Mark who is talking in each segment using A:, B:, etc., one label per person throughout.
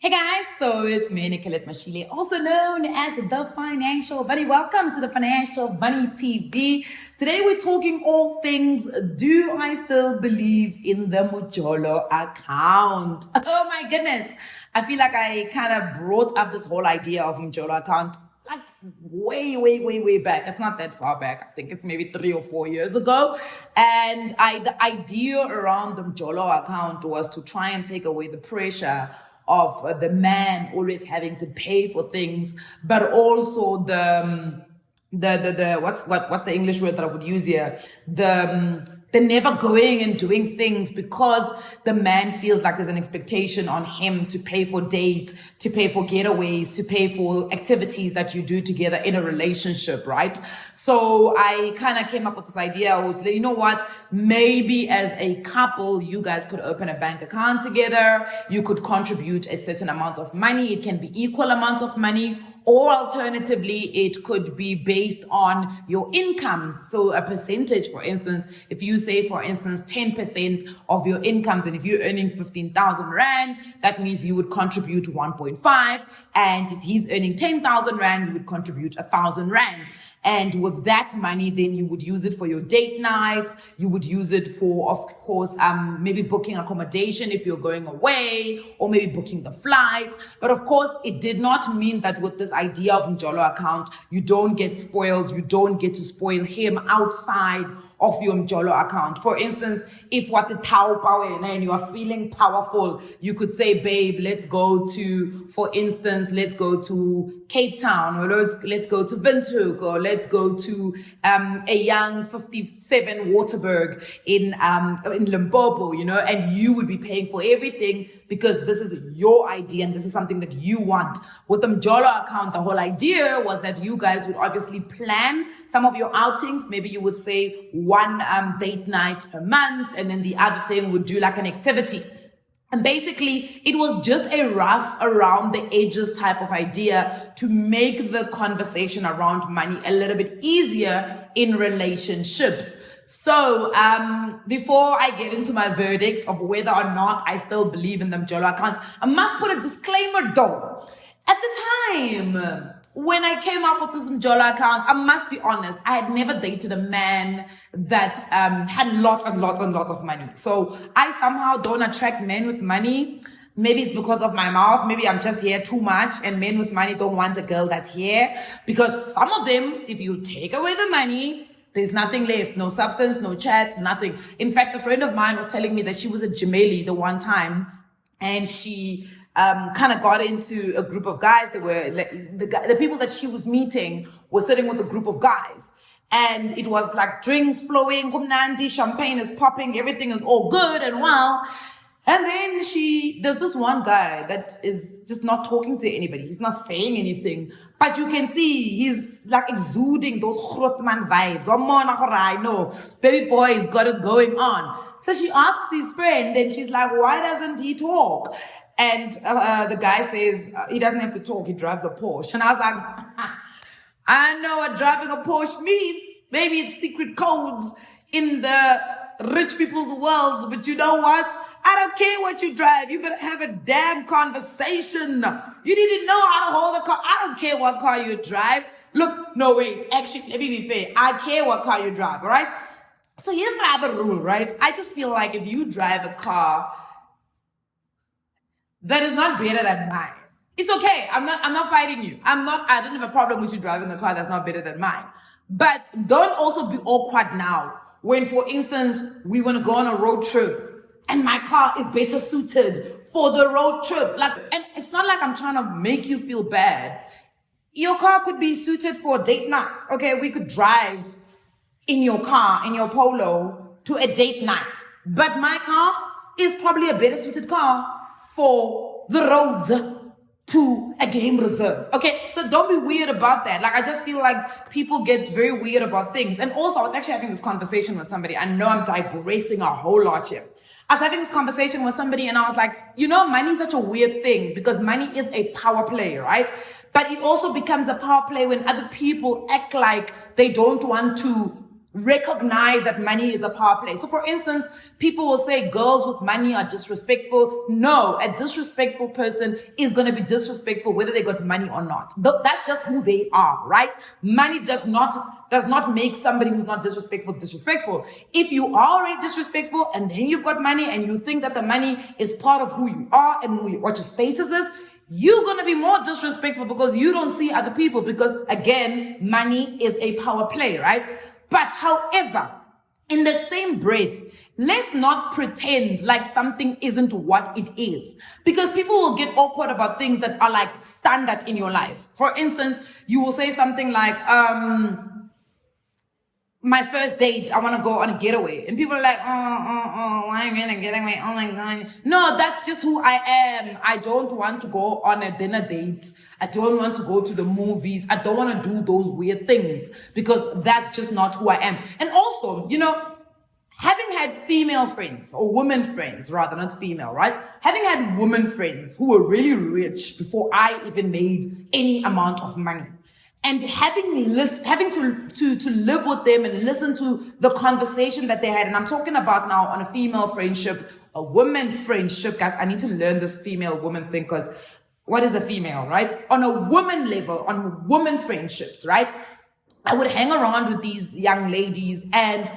A: Hey guys, so it's me, Nicolette Mashile, also known as the Financial Bunny. Welcome to the Financial Bunny TV. Today we're talking all things, do I still believe in the Mjolo account? Oh my goodness. I feel like I kind of brought up this whole idea of Mjolo account like way back. It's not that far back. I think it's maybe 3 or 4 years ago. And the idea around the Mjolo account was to try and take away the pressure of the man always having to pay for things, but also the what's the English word that I would use here? The never going and doing things because the man feels like there's an expectation on him to pay for dates, to pay for getaways, to pay for activities that you do together in a relationship, right? So I kind of came up with this idea. I was like, you know what? Maybe as a couple, you guys could open a bank account together. You could contribute a certain amount of money. It can be equal amounts of money. Or alternatively, it could be based on your incomes. So a percentage, for instance, if you say, for instance, 10% of your incomes, and if you're earning 15,000 Rand, that means you would contribute 1.5. And if he's earning 10,000 Rand, you would contribute 1,000 Rand. And with that money, then you would use it for your date nights. You would use it for, of course, maybe booking accommodation if you're going away, or maybe booking the flights. But of course, it did not mean that with this idea of Mjolo account, you don't get spoiled. You don't get to spoil him outside of your Mjolo account. For instance, if what the Tau power and you are feeling powerful, you could say, babe, let's go to, for instance, let's go to Cape Town, or let's go to Windhoek, or let's go to a young 57 Waterberg in Limpopo, and you would be paying for everything because this is your idea and this is something that you want. With the Mjolo account, the whole idea was that you guys would obviously plan some of your outings. Maybe you would say one date night per month, and then the other thing would do like an activity. And basically, it was just a rough around the edges type of idea to make the conversation around money a little bit easier in relationships. So before I get into my verdict of whether or not I still believe in the Mjolo account, I must put a disclaimer though. At the time when I came up with this Mjolo account, I must be honest, I had never dated a man that had lots and lots of money. So I somehow don't attract men with money. Maybe it's because of my mouth. Maybe I'm just here too much, and men with money don't want a girl that's here. Because some of them, if you take away the money, there's nothing left, no substance, no chats, nothing. In fact, a friend of mine was telling me that she was a Jimeli the one time, and she kind of got into a group of guys. They were the people that she was meeting were sitting with a group of guys, and it was like drinks flowing, kumnandi, champagne is popping, everything is all good and well. And then there's this one guy that is just not talking to anybody. He's not saying anything, but you can see he's like exuding those Grotman vibes. Oh, man, I know, baby boy has got it going on. So she asks his friend, and she's like, why doesn't he talk? And the guy says, he doesn't have to talk, he drives a Porsche. And I was like, I know what driving a Porsche means. Maybe it's secret code in the rich people's world, but you know what? I don't care what you drive. You better have a damn conversation. You need to know how to hold a car. I don't care what car you drive. Look, no, wait. Actually, let me be fair. I care what car you drive, all right? So here's my other rule, right? I just feel like if you drive a car that is not better than mine, it's okay. I'm not fighting you. I don't have a problem with you driving a car that's not better than mine. But don't also be awkward now when, for instance, we want to go on a road trip and my car is better suited for the road trip. And it's not like I'm trying to make you feel bad. Your car could be suited for date night. Okay, we could drive in your car, in your Polo, to a date night. But my car is probably a better suited car for the roads to a game reserve. Okay, so don't be weird about that. I just feel like people get very weird about things. And also, I was actually having this conversation with somebody. I know I'm digressing a whole lot here. I was having this conversation with somebody, and I was like, money is such a weird thing because money is a power play, right? But it also becomes a power play when other people act like they don't want to recognize that money is a power play. So for instance, people will say girls with money are disrespectful. No, a disrespectful person is going to be disrespectful whether they got money or not. That's just who they are, right? Money does not make somebody who's not disrespectful. If you are already disrespectful and then you've got money and you think that the money is part of who you are and what your status is, you're going to be more disrespectful because you don't see other people, because again, money is a power play, right? But however, in the same breath, let's not pretend like something isn't what it is, because people will get awkward about things that are like standard in your life. For instance, you will say something like, my first date, I want to go on a getaway. And people are like, why am I going to get away? Oh my God. No, that's just who I am. I don't want to go on a dinner date. I don't want to go to the movies. I don't want to do those weird things because that's just not who I am. And also, having had female friends, or women friends rather, not female, right? Having had women friends who were really rich before I even made any amount of money, and having to live with them and listen to the conversation that they had. And I'm talking about now on a female friendship, a woman friendship. Guys, I need to learn this female woman thing, because what is a female, right? On a woman level, on woman friendships, right? I would hang around with these young ladies and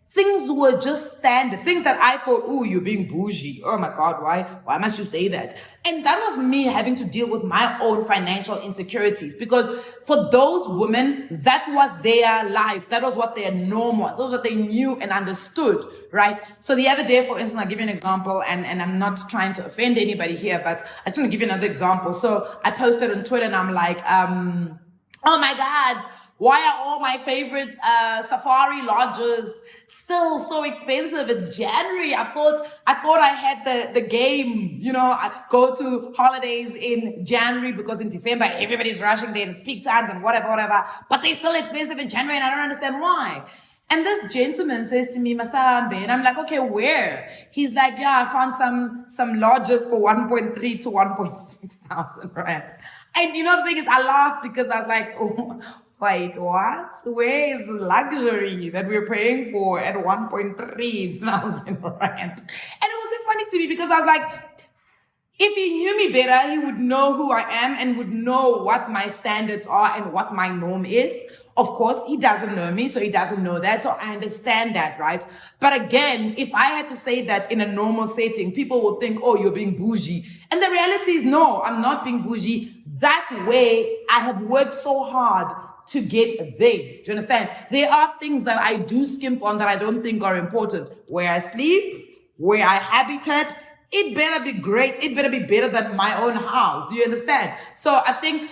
A: things were just standard. Things that I thought, oh, you're being bougie. Oh my God, why must you say that? And that was me having to deal with my own financial insecurities, because for those women, that was their life. That was what their norm was. That was what they knew and understood, right? So the other day, for instance, I'll give you an example, and I'm not trying to offend anybody here, but I just want to give you another example. So I posted on Twitter and I'm like, oh my God, why are all my favorite safari lodges still so expensive? It's January. I thought I had the game. I go to holidays in January because in December everybody's rushing there and it's peak times and whatever. But they're still expensive in January and I don't understand why. And this gentleman says to me, Masambe, and I'm like, okay, where? He's like, yeah, I found some lodges for 1.3 to 1.6 thousand rand. And the thing is, I laughed because I was like, oh, wait, what? Where is the luxury that we're paying for at 1.3 thousand rand? And it was just funny to me because I was like, if he knew me better, he would know who I am and would know what my standards are and what my norm is. Of course, he doesn't know me, so he doesn't know that. So I understand that, right? But again, if I had to say that in a normal setting, people would think, oh, you're being bougie. And the reality is, no, I'm not being bougie. That way, I have worked so hard to get there. Do you understand? There are things that I do skimp on that I don't think are important. Where I sleep, where I habitat, it better be great. It better be better than my own house. Do you understand? So I think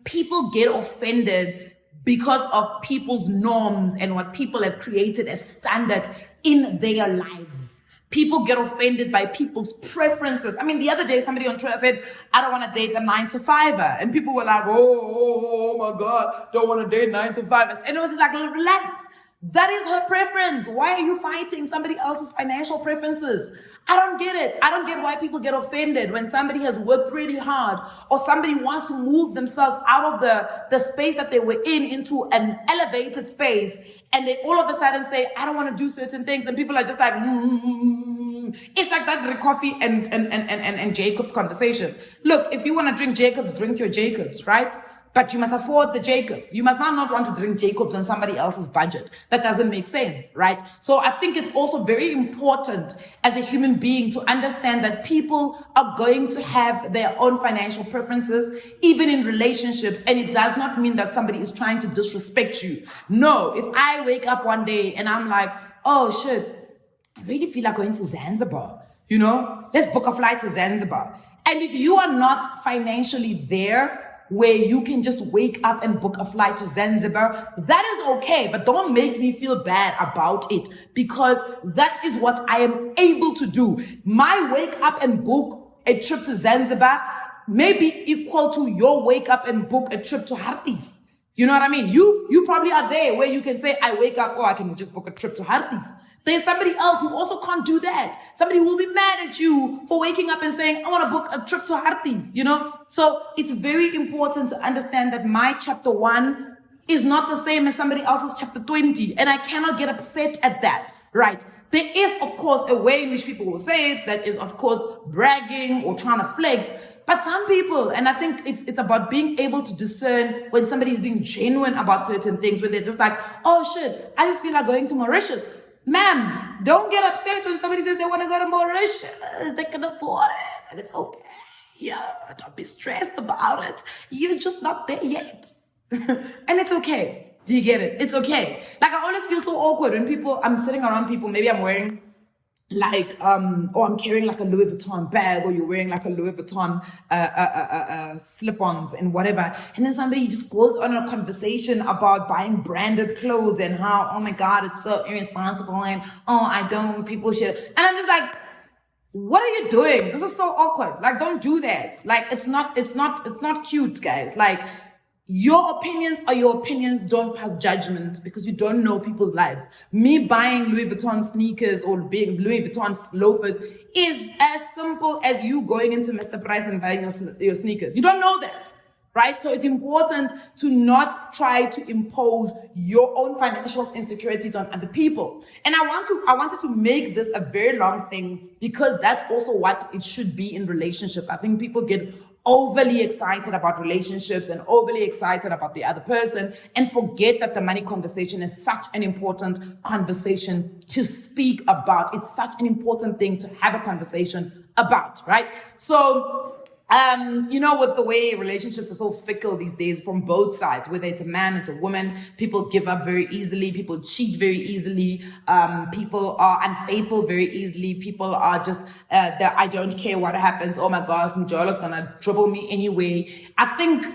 A: people get offended because of people's norms and what people have created as standard in their lives. People get offended by people's preferences. I mean, the other day, somebody on Twitter said, I don't want to date a 9-to-5er. And people were like, oh my God, don't want to date 9-to-5ers. And it was just like, relax. That is her preference. Why are you fighting somebody else's financial preferences? I don't get it. I don't get why people get offended when somebody has worked really hard or somebody wants to move themselves out of the space that they were in into an elevated space. And they all of a sudden say, I don't want to do certain things. And people are just like, It's like that Coffee and Jacob's conversation. Look, if you want to drink Jacob's, drink your Jacob's, right? But you must afford the Jacobs. You must not want to drink Jacobs on somebody else's budget. That doesn't make sense, right? So I think it's also very important as a human being to understand that people are going to have their own financial preferences, even in relationships. And it does not mean that somebody is trying to disrespect you. No, if I wake up one day and I'm like, oh shit, I really feel like going to Zanzibar, let's book a flight to Zanzibar. And if you are not financially there, where you can just wake up and book a flight to Zanzibar, that is okay, but don't make me feel bad about it, because that is what I am able to do. My wake up and book a trip to Zanzibar may be equal to your wake up and book a trip to Harties. You know what I mean? You probably are there where you can say, I wake up, I can just book a trip to Harties. There's somebody else who also can't do that. Somebody will be mad at you for waking up and saying, I want to book a trip to Harties, So it's very important to understand that my chapter 1 is not the same as somebody else's chapter 20. And I cannot get upset at that, right? There is, of course, a way in which people will say it that is, of course, bragging or trying to flex. But some people, and I think it's about being able to discern when somebody is being genuine about certain things, when they're just like, oh shit, I just feel like going to Mauritius. Ma'am, don't get upset when somebody says they want to go to Mauritius. They can afford it and it's okay. Yeah, don't be stressed about it. You're just not there yet. And it's okay. Do you get it? It's okay. Like, I always feel so awkward when I'm sitting around people, maybe I'm wearing like, or I'm carrying like a Louis Vuitton bag, or you're wearing like a Louis Vuitton slip-ons and whatever. And then somebody just goes on a conversation about buying branded clothes and how, oh my God, it's so irresponsible. And, people should. And I'm just like, what are you doing? This is so awkward. Like, don't do that. Like, it's not cute, guys. Like, your opinions are your opinions. Don't pass judgment because you don't know people's lives. Me buying Louis Vuitton sneakers or being Louis Vuitton loafers is as simple as you going into Mr. Price and buying your sneakers. You don't know that, right? So it's important to not try to impose your own financial insecurities on other people. And I wanted to make this a very long thing because that's also what it should be in relationships. I think people get overly excited about relationships and overly excited about the other person and forget that the money conversation is such an important conversation to speak about. It's such an important thing to have a conversation about, right? So, with the way relationships are so fickle these days from both sides, whether it's a man, it's a woman, people give up very easily, people cheat very easily, people are unfaithful very easily, people are just, I don't care what happens, oh my gosh, Mjolo's gonna dribble me anyway. I think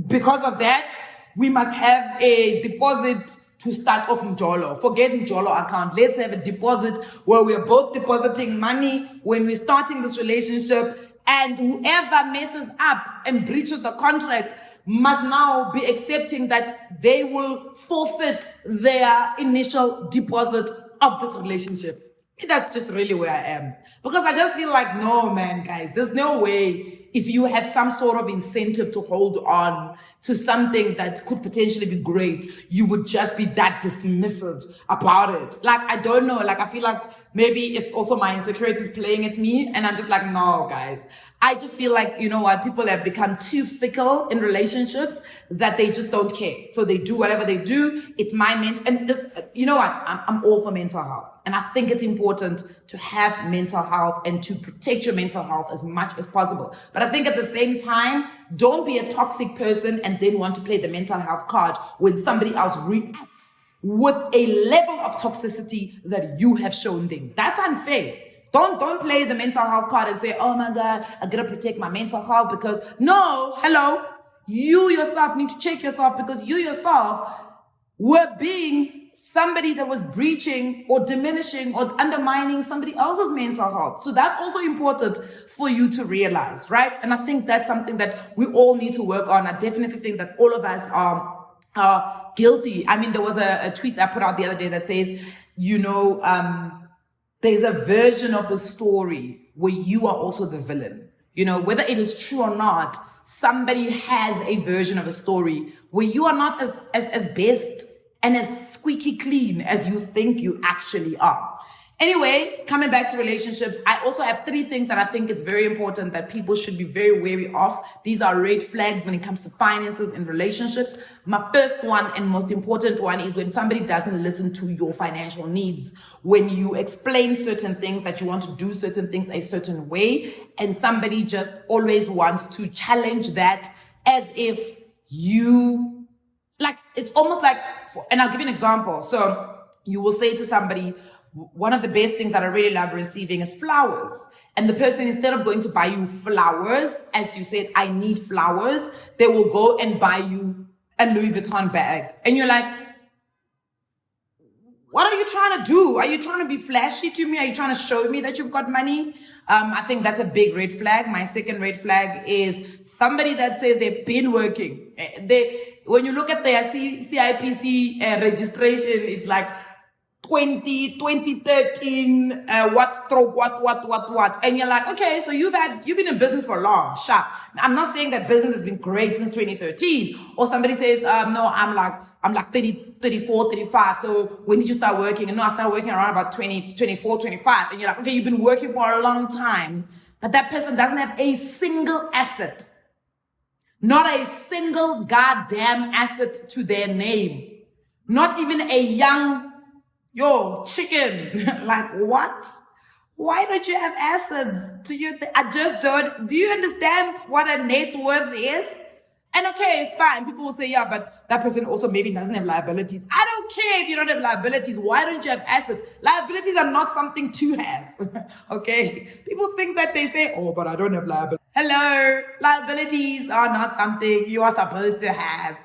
A: because of that, we must have a deposit to start off Mjolo. Forget Mjolo account. Let's have a deposit where we're both depositing money when we're starting this relationship. And whoever messes up and breaches the contract must now be accepting that they will forfeit their initial deposit of this relationship. That's just really where I am. Because I just feel like, no, man, guys, there's no way if you have some sort of incentive to hold on to something that could potentially be great, you would just be that dismissive about it. Like, I don't know. Like, I feel like maybe it's also my insecurities playing at me. And I'm just like, no, guys. I just feel like, you know what, people have become too fickle in relationships that they just don't care. So they do whatever they do. It's my and this, you know what, I'm all for mental health. And I think it's important to have mental health and to protect your mental health as much as possible. But I think at the same time, don't be a toxic person and then want to play the mental health card when somebody else reacts with a level of toxicity that you have shown them. That's unfair. Don't play the mental health card and say, oh my God, I gotta protect my mental health because you yourself need to check yourself because you yourself were being somebody that was breaching or diminishing or undermining somebody else's mental health. So that's also important for you to realize, right? And I think that's something that we all need to work on. I definitely think that all of us are guilty. I mean, there was a tweet I put out the other day that says, there's a version of the story where you are also the villain. Whether it is true or not, somebody has a version of a story where you are not as best and as squeaky clean as you think you actually are. Anyway, coming back to relationships, I also have 3 things that I think it's very important that people should be very wary of. These are red flags when it comes to finances and relationships. My first one and most important one is when somebody doesn't listen to your financial needs. When you explain certain things that you want to do certain things a certain way, and somebody just always wants to challenge that as if it's almost like, and I'll give you an example. So you will say to somebody, one of the best things that I really love receiving is flowers. And the person, instead of going to buy you flowers, as you said, I need flowers, they will go and buy you a Louis Vuitton bag. And you're like, what are you trying to do? Are you trying to be flashy to me? Are you trying to show me that you've got money? I think that's a big red flag. My second red flag is somebody that says they've been working. When you look at their CIPC registration, it's like 2013, what. And you're like, okay, so you've been in business for long, sure. I'm not saying that business has been great since 2013. Or somebody says, no, I'm like 30, 34, 35. So when did you start working? And no, I started working around about 20, 24, 25. And you're like, okay, you've been working for a long time, but that person doesn't have a single asset. Not a single goddamn asset to their name. Not even a young, chicken. Like, what? Why don't you have assets? Do you understand what a net worth is? And okay, it's fine. People will say, yeah, but that person also maybe doesn't have liabilities. I don't care if you don't have liabilities. Why don't you have assets? Liabilities are not something to have. Okay? People think that they say, oh, but I don't have liabilities. Hello? Liabilities are not something you are supposed to have.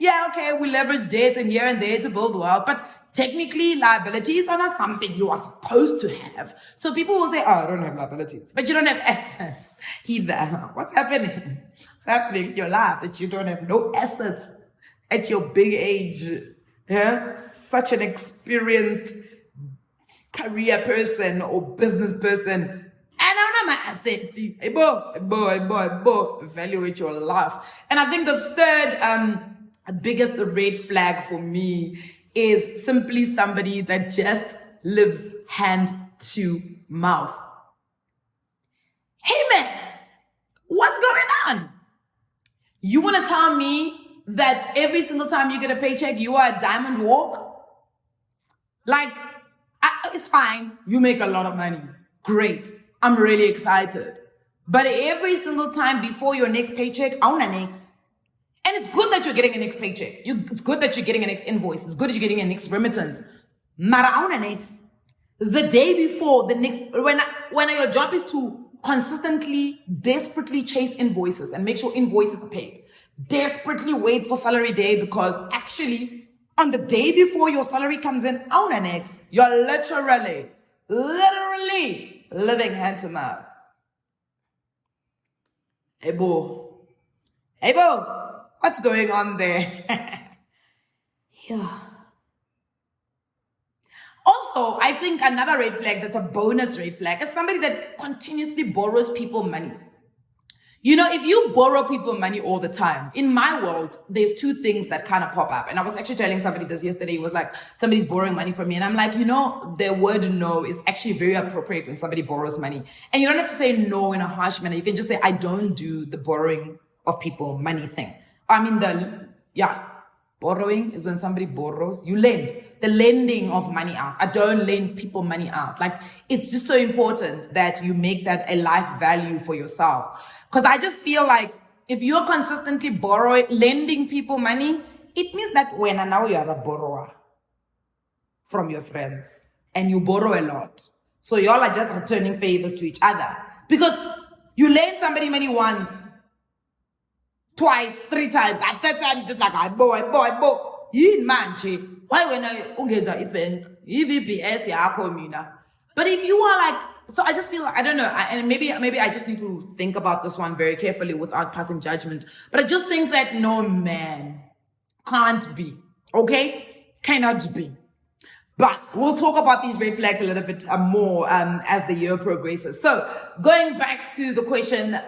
A: Yeah, okay, we leverage debt and here and there to build wealth, but technically liabilities are not something you are supposed to have. So people will say, oh, I don't have liabilities, but you don't have assets either. What's happening? What's happening in your life that you don't have no assets at your big age? Yeah? Such an experienced career person or business person. And I'm not my asset. Hey, boy, evaluate your life. And I think the third, biggest red flag for me is simply somebody that just lives hand to mouth. Hey man, what's going on? You want to tell me that every single time you get a paycheck, you are a diamond walk? Like, it's fine. You make a lot of money. Great. I'm really excited. But every single time before your next paycheck, I want a next. And it's good that you're getting a next paycheck. It's good that you're getting a next invoice. It's good that you're getting a next remittance. The day before the next, when your job is to consistently, desperately chase invoices and make sure invoices are paid. Desperately wait for salary day because actually on the day before your salary comes in, you're literally living hand to mouth. Hey boo. What's going on there? Yeah. Also, I think another red flag that's a bonus red flag is somebody that continuously borrows people money. If you borrow people money all the time, in my world, there's two things that kind of pop up. And I was actually telling somebody this yesterday. It was like, somebody's borrowing money from me. And I'm like, the word no is actually very appropriate when somebody borrows money. And you don't have to say no in a harsh manner. You can just say, I don't do the borrowing of people money thing. Borrowing is when somebody borrows, you lend. The lending of money out. I don't lend people money out. Like, it's just so important that you make that a life value for yourself. Because I just feel like if you're consistently lending people money, it means that now you are a borrower from your friends and you borrow a lot. So y'all are just returning favors to each other. Because you lend somebody money once, twice, 3 times. At that time, you're just like, boy. Why when I ungeza bank? EVPS yakho mina. But if you are like, so I just feel like, I don't know, and maybe I just need to think about this one very carefully without passing judgment. But I just think that no man can't be, okay? Cannot be. But we'll talk about these red flags a little bit more as the year progresses. So going back to the question,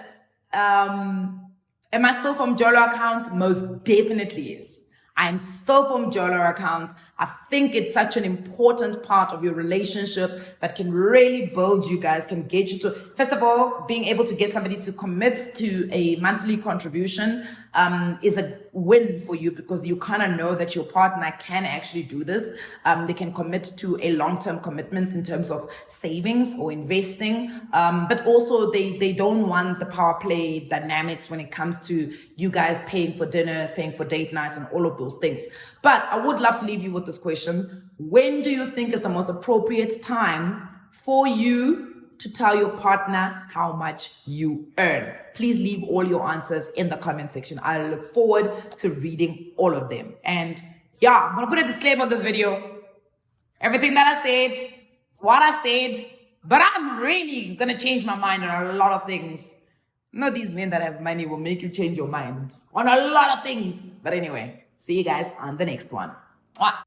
A: am I still from Mjolo Account? Most definitely yes. I'm still from Mjolo Account. I think it's such an important part of your relationship that can really build you guys, can get you to, first of all, being able to get somebody to commit to a monthly contribution is a win for you because you kind of know that your partner can actually do this. They can commit to a long-term commitment in terms of savings or investing, but also they don't want the power play dynamics when it comes to you guys paying for dinners, paying for date nights and all of those things. But I would love to leave you with this question. When do you think is the most appropriate time for you to tell your partner how much you earn? Please leave all your answers in the comment section. I look forward to reading all of them. And yeah, I'm gonna put a disclaimer on this video. Everything that I said is what I said, but I'm really gonna change my mind on a lot of things. Not these men that have money will make you change your mind on a lot of things. But anyway, see you guys on the next one. Mwah.